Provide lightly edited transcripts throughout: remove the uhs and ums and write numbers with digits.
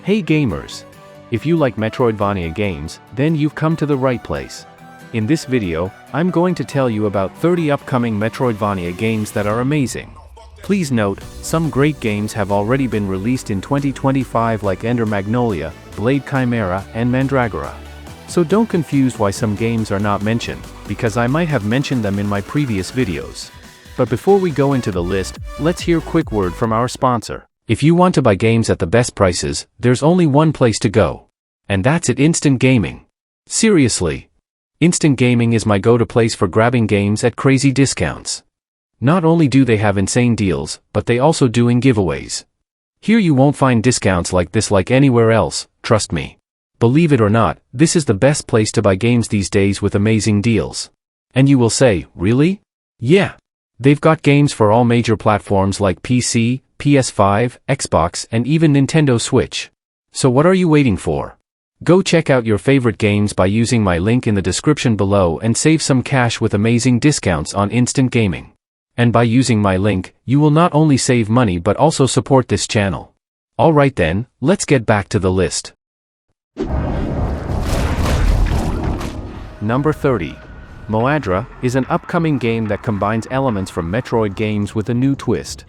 Hey gamers! If you like Metroidvania games, then you've come to the right place. In this video, I'm going to tell you about 30 upcoming Metroidvania games that are amazing. Please note, some great games have already been released in 2025 like Ender Magnolia, Blade Chimera, and Mandragora. So don't confuse why some games are not mentioned, because I might have mentioned them in my previous videos. But before we go into the list, let's hear a quick word from our sponsor. If you want to buy games at the best prices, there's only one place to go. And that's at Instant Gaming. Seriously. Instant Gaming is my go-to place for grabbing games at crazy discounts. Not only do they have insane deals, but they also doing giveaways. Here you won't find discounts like this like anywhere else, trust me. Believe it or not, this is the best place to buy games these days with amazing deals. And you will say, really? Yeah. They've got games for all major platforms like PC, PS5, Xbox, and even Nintendo Switch. So what are you waiting for? Go check out your favorite games by using my link in the description below and save some cash with amazing discounts on Instant Gaming. And by using my link, you will not only save money but also support this channel. Alright then, let's get back to the list. Number 30. Moadra is an upcoming game that combines elements from Metroid games with a new twist.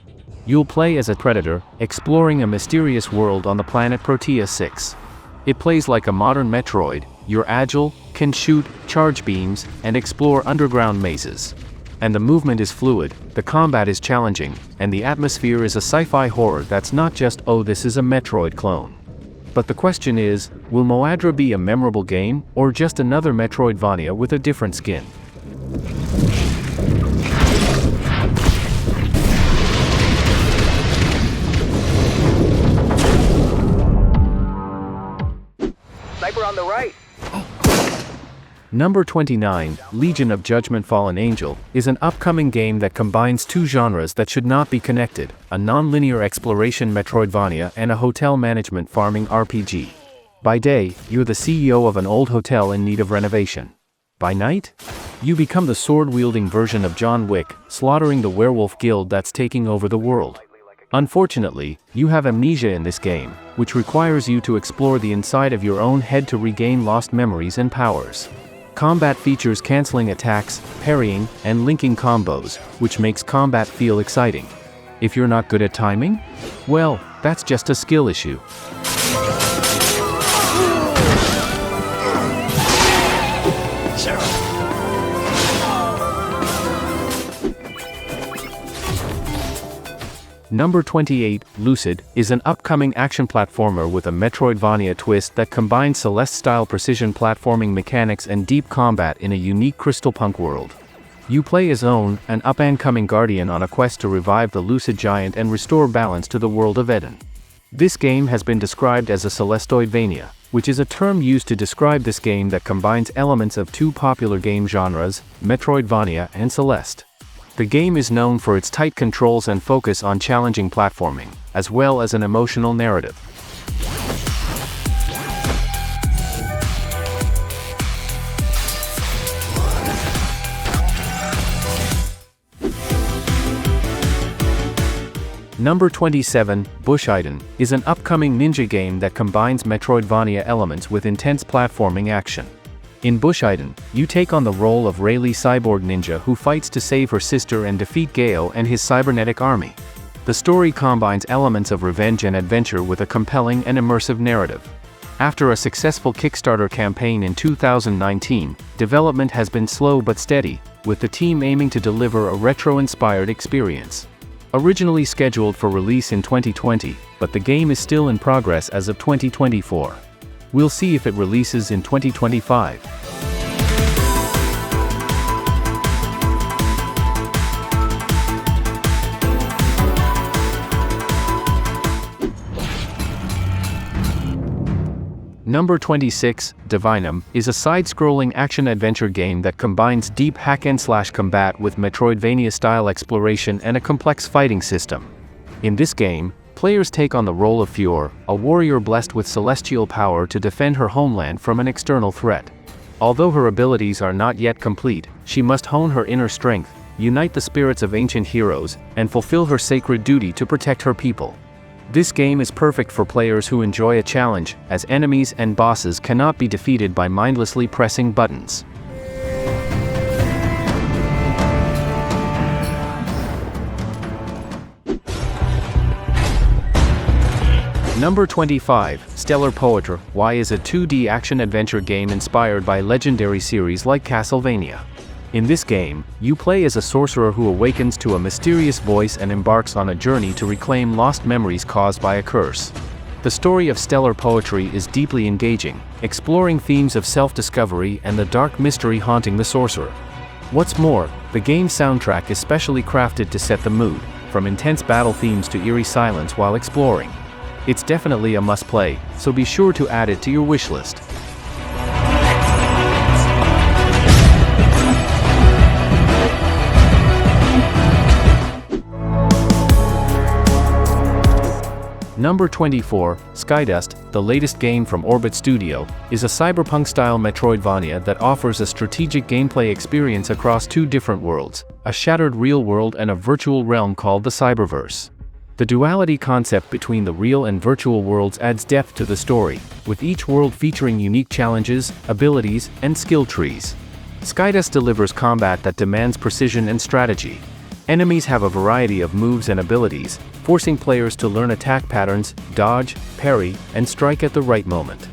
You'll play as a predator, exploring a mysterious world on the planet Protea 6. It plays like a modern Metroid. You're agile, can shoot, charge beams, and explore underground mazes. And the movement is fluid, the combat is challenging, and the atmosphere is a sci-fi horror that's not just, oh, this is a Metroid clone. But the question is, will Moadra be a memorable game, or just another Metroidvania with a different skin? Sniper on the right! Number 29, Legion of Judgment Fallen Angel, is an upcoming game that combines two genres that should not be connected, a non-linear exploration Metroidvania and a hotel management farming RPG. By day, you're the CEO of an old hotel in need of renovation. By night, you become the sword-wielding version of John Wick, slaughtering the werewolf guild that's taking over the world. Unfortunately, you have amnesia in this game, which requires you to explore the inside of your own head to regain lost memories and powers. Combat features canceling attacks, parrying, and linking combos, which makes combat feel exciting. If you're not good at timing? Well, that's just a skill issue. Number 28, Lucid, is an upcoming action platformer with a Metroidvania twist that combines Celeste-style precision platforming mechanics and deep combat in a unique crystal punk world. You play as Own, an up-and-coming guardian on a quest to revive the Lucid giant and restore balance to the world of Eden. This game has been described as a Celestoidvania, which is a term used to describe this game that combines elements of two popular game genres, Metroidvania and Celeste. The game is known for its tight controls and focus on challenging platforming, as well as an emotional narrative. Number 27, Bushiden, is an upcoming ninja game that combines Metroidvania elements with intense platforming action. In Bushiden, you take on the role of Rayleigh cyborg ninja who fights to save her sister and defeat Gale and his cybernetic army. The story combines elements of revenge and adventure with a compelling and immersive narrative. After a successful Kickstarter campaign in 2019, development has been slow but steady, with the team aiming to deliver a retro-inspired experience. Originally scheduled for release in 2020, but the game is still in progress as of 2024. We'll see if it releases in 2025. Number 26, Divinum, is a side-scrolling action-adventure game that combines deep hack-and-slash combat with Metroidvania-style exploration and a complex fighting system. In this game, players take on the role of Fior, a warrior blessed with celestial power to defend her homeland from an external threat. Although her abilities are not yet complete, she must hone her inner strength, unite the spirits of ancient heroes, and fulfill her sacred duty to protect her people. This game is perfect for players who enjoy a challenge, as enemies and bosses cannot be defeated by mindlessly pressing buttons. Number 25, Stellar Poetry. Why is a 2D action-adventure game inspired by legendary series like Castlevania? In this game, you play as a sorcerer who awakens to a mysterious voice and embarks on a journey to reclaim lost memories caused by a curse. The story of Stellar Poetry is deeply engaging, exploring themes of self-discovery and the dark mystery haunting the sorcerer. What's more, the game's soundtrack is specially crafted to set the mood, from intense battle themes to eerie silence while exploring. It's definitely a must-play, so be sure to add it to your wishlist. Number 24, Skydust, the latest game from Orbit Studio, is a cyberpunk-style Metroidvania that offers a strategic gameplay experience across two different worlds, a shattered real world and a virtual realm called the Cyberverse. The duality concept between the real and virtual worlds adds depth to the story, with each world featuring unique challenges, abilities, and skill trees. Skydust delivers combat that demands precision and strategy. Enemies have a variety of moves and abilities, forcing players to learn attack patterns, dodge, parry, and strike at the right moment.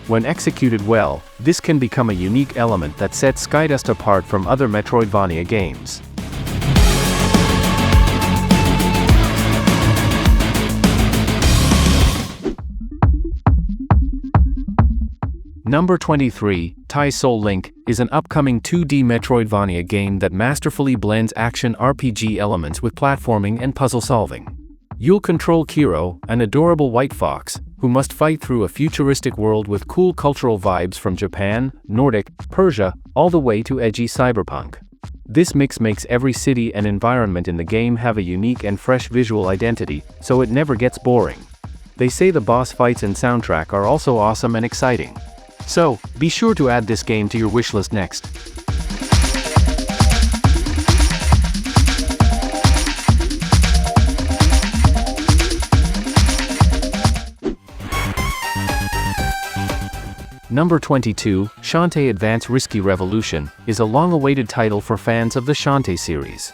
When executed well, this can become a unique element that sets Skydust apart from other Metroidvania games. Number 23, Tai Soul Link, is an upcoming 2D Metroidvania game that masterfully blends action RPG elements with platforming and puzzle solving. You'll control Kiro, an adorable white fox, who must fight through a futuristic world with cool cultural vibes from Japan, Nordic, Persia, all the way to edgy cyberpunk. This mix makes every city and environment in the game have a unique and fresh visual identity, so it never gets boring. They say the boss fights and soundtrack are also awesome and exciting. So, be sure to add this game to your wishlist next. Number 22, Shantae Advance Risky Revolution, is a long-awaited title for fans of the Shantae series.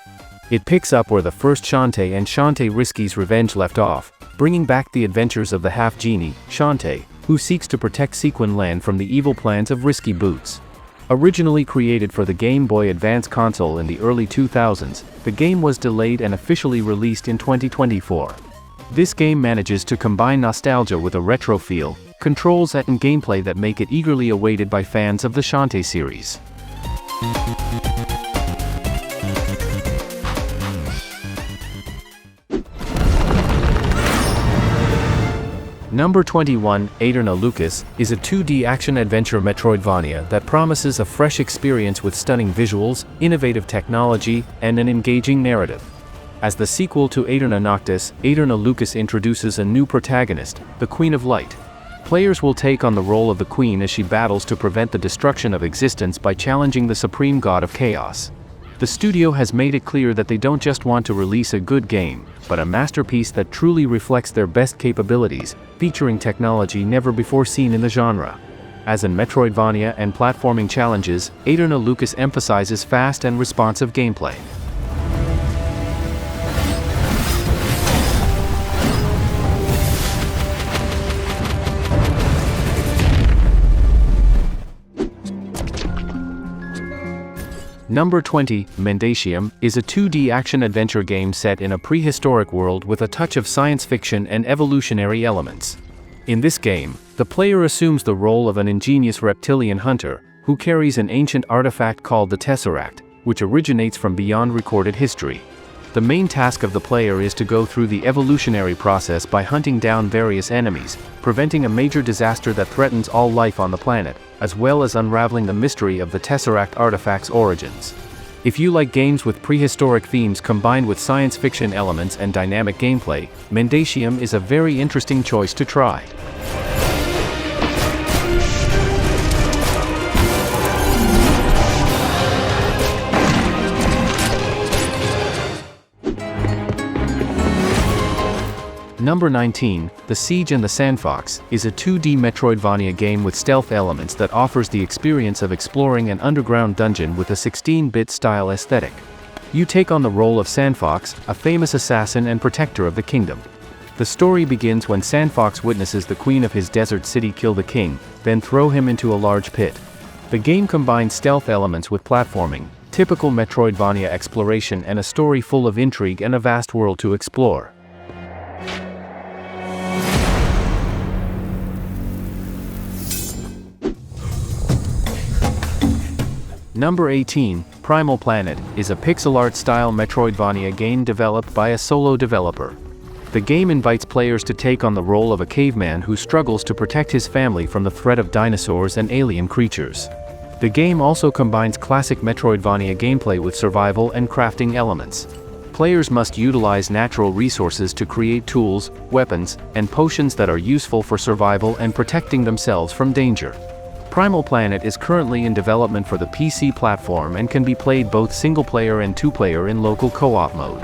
It picks up where the first Shantae and Shantae Risky's Revenge left off, bringing back the adventures of the half-genie, Shantae, who seeks to protect Sequin Land from the evil plans of Risky Boots. Originally created for the Game Boy Advance console in the early 2000s, the game was delayed and officially released in 2024. This game manages to combine nostalgia with a retro feel, controls and gameplay that make it eagerly awaited by fans of the Shantae series. Number 21, Aeterna Lucis, is a 2D action-adventure Metroidvania that promises a fresh experience with stunning visuals, innovative technology, and an engaging narrative. As the sequel to Aeterna Noctis, Aeterna Lucis introduces a new protagonist, the Queen of Light. Players will take on the role of the Queen as she battles to prevent the destruction of existence by challenging the Supreme God of Chaos. The studio has made it clear that they don't just want to release a good game, but a masterpiece that truly reflects their best capabilities, featuring technology never before seen in the genre. As in Metroidvania and platforming challenges, Aeterna Lucis emphasizes fast and responsive gameplay. Number 20, Mendacium, is a 2D action-adventure game set in a prehistoric world with a touch of science fiction and evolutionary elements. In this game, the player assumes the role of an ingenious reptilian hunter, who carries an ancient artifact called the Tesseract, which originates from beyond recorded history. The main task of the player is to go through the evolutionary process by hunting down various enemies, preventing a major disaster that threatens all life on the planet, as well as unraveling the mystery of the Tesseract artifact's origins. If you like games with prehistoric themes combined with science fiction elements and dynamic gameplay, Mendacium is a very interesting choice to try. Number 19, The Siege and the Sandfox, is a 2D Metroidvania game with stealth elements that offers the experience of exploring an underground dungeon with a 16-bit style aesthetic. You take on the role of Sandfox, a famous assassin and protector of the kingdom. The story begins when Sandfox witnesses the queen of his desert city kill the king, then throw him into a large pit. The game combines stealth elements with platforming, typical Metroidvania exploration, and a story full of intrigue and a vast world to explore. Number 18, Primal Planet, is a pixel art style Metroidvania game developed by a solo developer. The game invites players to take on the role of a caveman who struggles to protect his family from the threat of dinosaurs and alien creatures. The game also combines classic Metroidvania gameplay with survival and crafting elements. Players must utilize natural resources to create tools, weapons, and potions that are useful for survival and protecting themselves from danger. Primal Planet is currently in development for the PC platform and can be played both single-player and two-player in local co-op mode.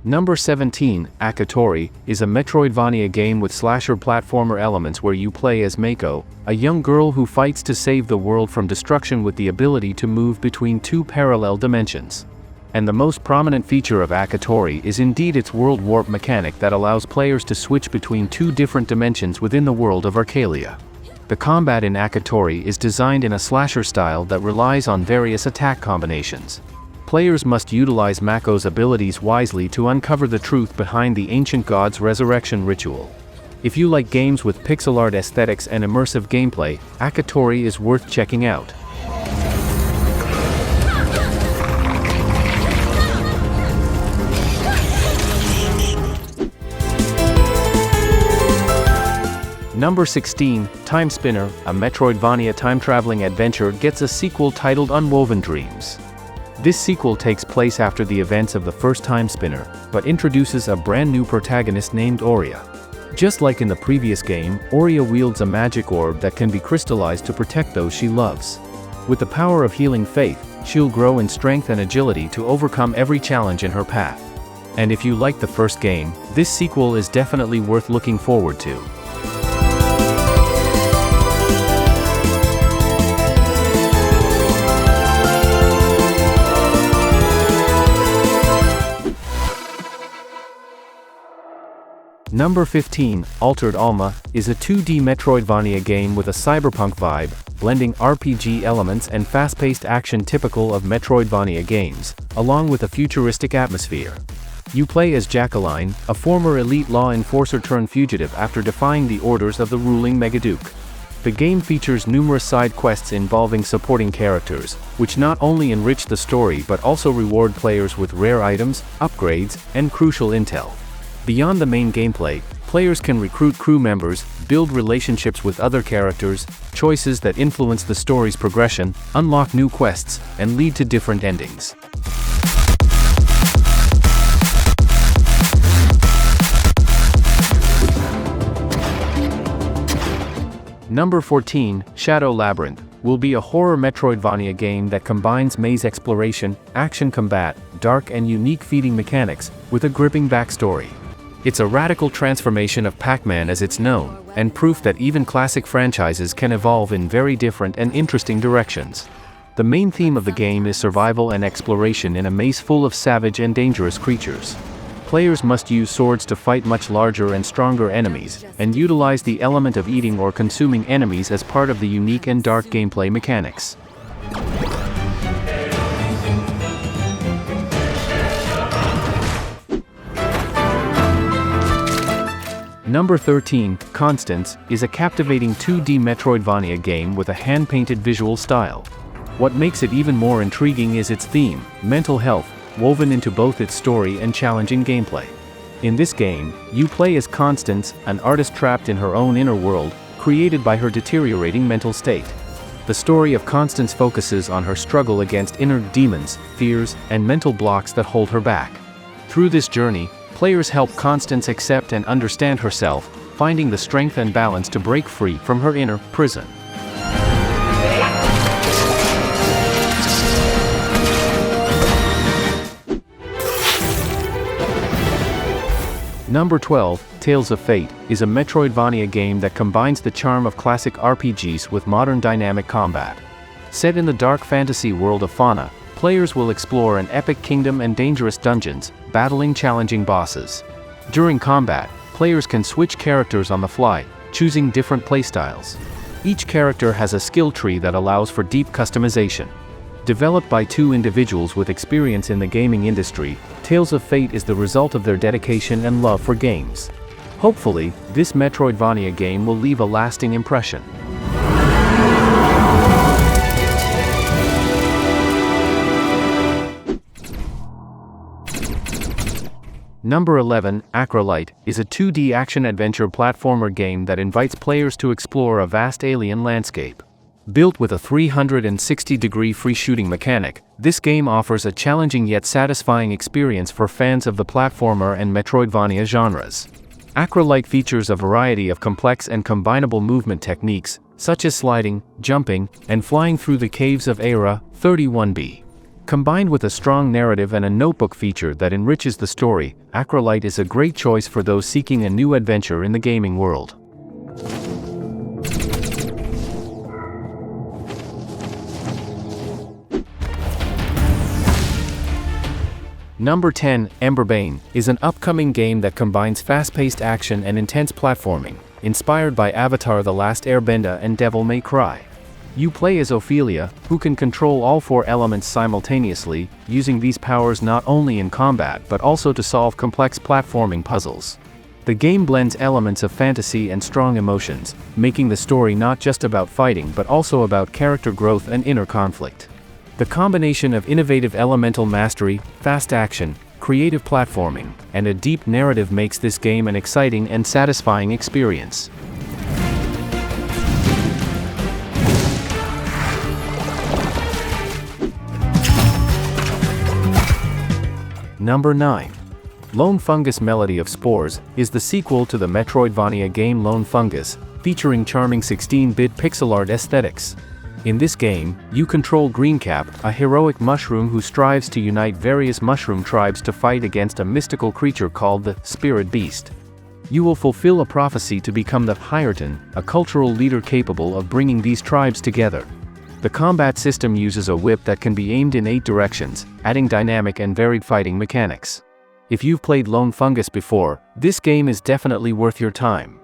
Number 17, Akatori, is a Metroidvania game with slasher platformer elements where you play as Mako, a young girl who fights to save the world from destruction with the ability to move between two parallel dimensions. And the most prominent feature of Akatori is indeed its world warp mechanic that allows players to switch between two different dimensions within the world of Arcalia. The combat in Akatori is designed in a slasher style that relies on various attack combinations. Players must utilize Mako's abilities wisely to uncover the truth behind the ancient god's resurrection ritual. If you like games with pixel art aesthetics and immersive gameplay, Akatori is worth checking out. Number 16, Timespinner, a Metroidvania time-traveling adventure, gets a sequel titled Unwoven Dreams. This sequel takes place after the events of the first Timespinner, but introduces a brand new protagonist named Aurea. Just like in the previous game, Aurea wields a magic orb that can be crystallized to protect those she loves. With the power of healing faith, she'll grow in strength and agility to overcome every challenge in her path. And if you liked the first game, this sequel is definitely worth looking forward to. Number 15, Altered Alma, is a 2D Metroidvania game with a cyberpunk vibe, blending RPG elements and fast-paced action typical of Metroidvania games, along with a futuristic atmosphere. You play as Jacqueline, a former elite law enforcer turned fugitive after defying the orders of the ruling Megaduke. The game features numerous side quests involving supporting characters, which not only enrich the story but also reward players with rare items, upgrades, and crucial intel. Beyond the main gameplay, players can recruit crew members, build relationships with other characters, choices that influence the story's progression, unlock new quests, and lead to different endings. Number 14, Shadow Labyrinth, will be a horror Metroidvania game that combines maze exploration, action combat, dark and unique feeding mechanics, with a gripping backstory. It's a radical transformation of Pac-Man as it's known, and proof that even classic franchises can evolve in very different and interesting directions. The main theme of the game is survival and exploration in a maze full of savage and dangerous creatures. Players must use swords to fight much larger and stronger enemies, and utilize the element of eating or consuming enemies as part of the unique and dark gameplay mechanics. Number 13, Constance, is a captivating 2D Metroidvania game with a hand-painted visual style. What makes it even more intriguing is its theme, mental health, woven into both its story and challenging gameplay. In this game, you play as Constance, an artist trapped in her own inner world, created by her deteriorating mental state. The story of Constance focuses on her struggle against inner demons, fears, and mental blocks that hold her back. Through this journey, players help Constance accept and understand herself, finding the strength and balance to break free from her inner prison. Number 12, Tales of Fate, is a Metroidvania game that combines the charm of classic RPGs with modern dynamic combat. Set in the dark fantasy world of Fauna, players will explore an epic kingdom and dangerous dungeons, battling challenging bosses. During combat, players can switch characters on the fly, choosing different playstyles. Each character has a skill tree that allows for deep customization. Developed by two individuals with experience in the gaming industry, Tales of Fate is the result of their dedication and love for games. Hopefully, this Metroidvania game will leave a lasting impression. Number 11, Acrolyte, is a 2D action-adventure platformer game that invites players to explore a vast alien landscape. Built with a 360-degree free-shooting mechanic, this game offers a challenging yet satisfying experience for fans of the platformer and Metroidvania genres. Acrolyte features a variety of complex and combinable movement techniques, such as sliding, jumping, and flying through the caves of Aeterna 31B. Combined with a strong narrative and a notebook feature that enriches the story, Acrolyte is a great choice for those seeking a new adventure in the gaming world. Number 10, Emberbane, is an upcoming game that combines fast-paced action and intense platforming, inspired by Avatar: The Last Airbender and Devil May Cry. You play as Ophelia, who can control all four elements simultaneously, using these powers not only in combat but also to solve complex platforming puzzles. The game blends elements of fantasy and strong emotions, making the story not just about fighting but also about character growth and inner conflict. The combination of innovative elemental mastery, fast action, creative platforming, and a deep narrative makes this game an exciting and satisfying experience. Number 9. Lone Fungus Melody of Spores is the sequel to the Metroidvania game Lone Fungus, featuring charming 16-bit pixel art aesthetics. In this game, you control Greencap, a heroic mushroom who strives to unite various mushroom tribes to fight against a mystical creature called the Spirit Beast. You will fulfill a prophecy to become the Hierton, a cultural leader capable of bringing these tribes together. The combat system uses a whip that can be aimed in 8 directions, adding dynamic and varied fighting mechanics. If you've played Lone Fungus before, this game is definitely worth your time.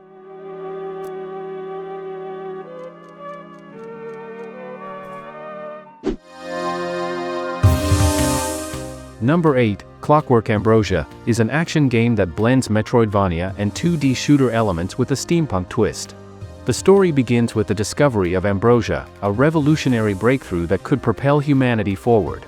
Number 8, Clockwork Ambrosia, is an action game that blends Metroidvania and 2D shooter elements with a steampunk twist. The story begins with the discovery of ambrosia, a revolutionary breakthrough that could propel humanity forward.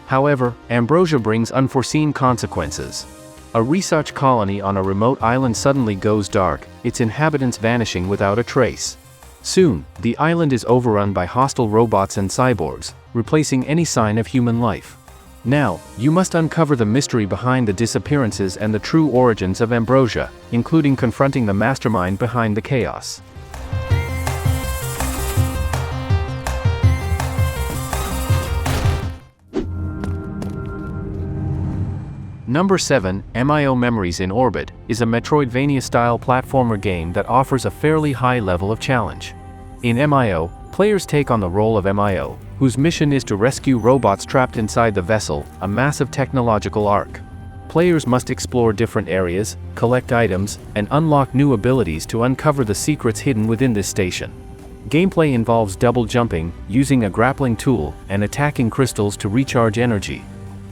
However, ambrosia brings unforeseen consequences. A research colony on a remote island suddenly goes dark, its inhabitants vanishing without a trace. Soon, the island is overrun by hostile robots and cyborgs, replacing any sign of human life. Now, you must uncover the mystery behind the disappearances and the true origins of ambrosia, including confronting the mastermind behind the chaos. Number 7, MIO Memories in Orbit, is a Metroidvania-style platformer game that offers a fairly high level of challenge. In MIO, players take on the role of MIO, whose mission is to rescue robots trapped inside the vessel, a massive technological ark. Players must explore different areas, collect items, and unlock new abilities to uncover the secrets hidden within this station. Gameplay involves double jumping, using a grappling tool, and attacking crystals to recharge energy.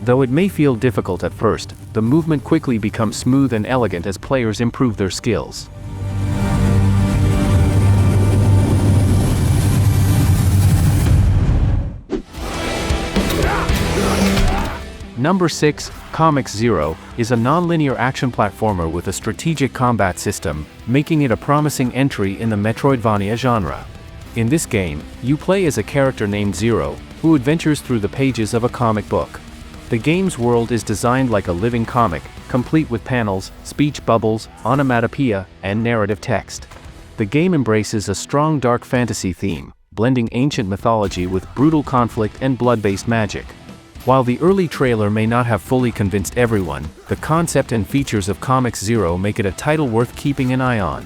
Though it may feel difficult at first, the movement quickly becomes smooth and elegant as players improve their skills. Number 6, Comix Zero, is a non-linear action platformer with a strategic combat system, making it a promising entry in the Metroidvania genre. In this game, you play as a character named Zero, who adventures through the pages of a comic book. The game's world is designed like a living comic, complete with panels, speech bubbles, onomatopoeia, and narrative text. The game embraces a strong dark fantasy theme, blending ancient mythology with brutal conflict and blood-based magic. While the early trailer may not have fully convinced everyone, the concept and features of Comix Zero make it a title worth keeping an eye on.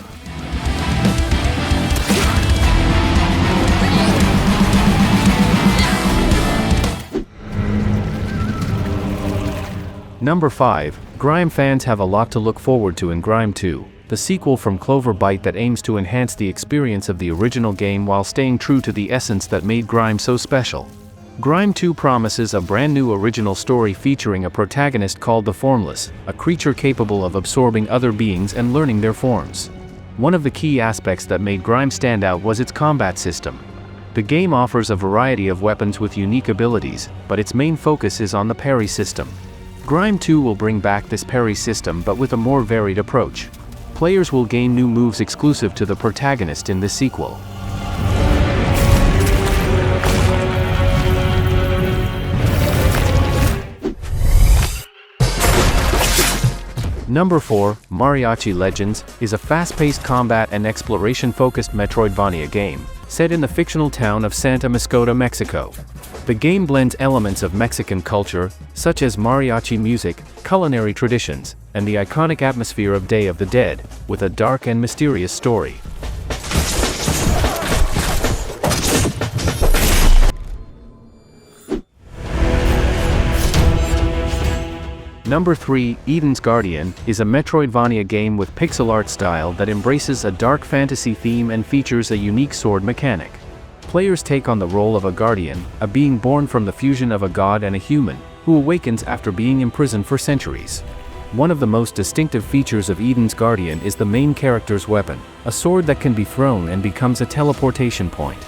Number 5. GRIME fans have a lot to look forward to in GRIME 2, the sequel from Clover Byte that aims to enhance the experience of the original game while staying true to the essence that made GRIME so special. GRIME 2 promises a brand new original story featuring a protagonist called the Formless, a creature capable of absorbing other beings and learning their forms. One of the key aspects that made GRIME stand out was its combat system. The game offers a variety of weapons with unique abilities, but its main focus is on the parry system. GRIME 2 will bring back this parry system but with a more varied approach. Players will gain new moves exclusive to the protagonist in this sequel. Number 4, Mariachi Legends, is a fast-paced combat and exploration-focused Metroidvania game, set in the fictional town of Santa Mascota, Mexico. The game blends elements of Mexican culture, such as mariachi music, culinary traditions, and the iconic atmosphere of Day of the Dead, with a dark and mysterious story. Number 3, Eden's Guardian, is a Metroidvania game with pixel art style that embraces a dark fantasy theme and features a unique sword mechanic. Players take on the role of a guardian, a being born from the fusion of a god and a human, who awakens after being imprisoned for centuries. One of the most distinctive features of Eden's Guardian is the main character's weapon, a sword that can be thrown and becomes a teleportation point.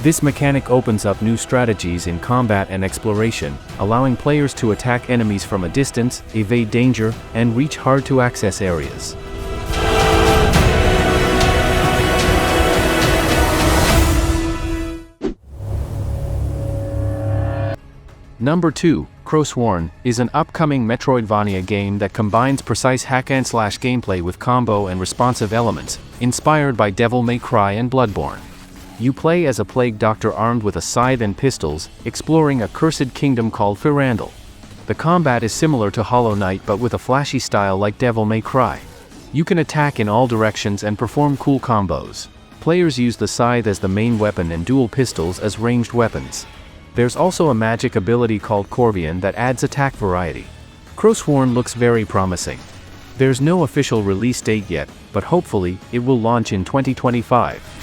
This mechanic opens up new strategies in combat and exploration, allowing players to attack enemies from a distance, evade danger, and reach hard-to-access areas. Number 2, Crowsworn, is an upcoming Metroidvania game that combines precise hack-and-slash gameplay with combo and responsive elements, inspired by Devil May Cry and Bloodborne. You play as a plague doctor armed with a scythe and pistols, exploring a cursed kingdom called Firandel. The combat is similar to Hollow Knight but with a flashy style like Devil May Cry. You can attack in all directions and perform cool combos. Players use the scythe as the main weapon and dual pistols as ranged weapons. There's also a magic ability called Corvian that adds attack variety. Crowsworn looks very promising. There's no official release date yet, but hopefully, it will launch in 2025.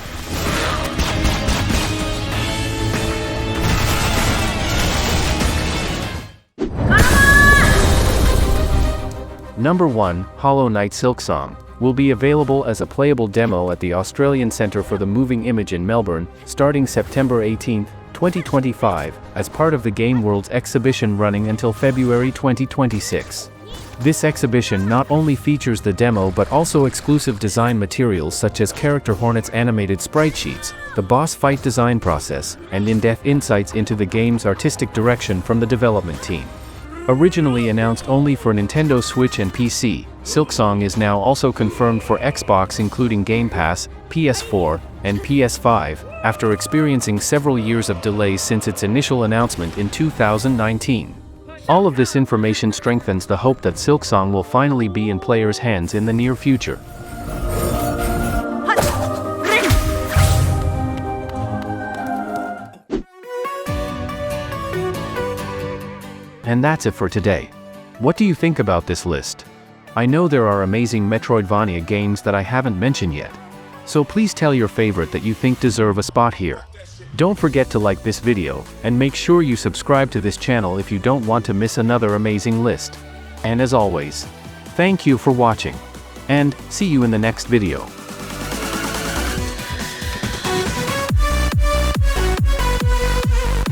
Number 1, Hollow Knight Silksongn, will be available as a playable demo at the Australian Centre for the Moving Image in Melbourne, starting September 18, 2025, as part of the Game World's exhibition running until February 2026. This exhibition not only features the demo but also exclusive design materials such as Character Hornet's animated sprite sheets, the boss fight design process, and in-depth insights into the game's artistic direction from the development team. Originally announced only for Nintendo Switch and PC, Silksongn is now also confirmed for Xbox including Game Pass, PS4, and PS5, after experiencing several years of delays since its initial announcement in 2019. All of this information strengthens the hope that Silksongn will finally be in players' hands in the near future. And that's it for today. What do you think about this list? I know there are amazing Metroidvania games that I haven't mentioned yet. So please tell your favorite that you think deserve a spot here. Don't forget to like this video, and make sure you subscribe to this channel if you don't want to miss another amazing list. And as always, thank you for watching. And see you in the next video.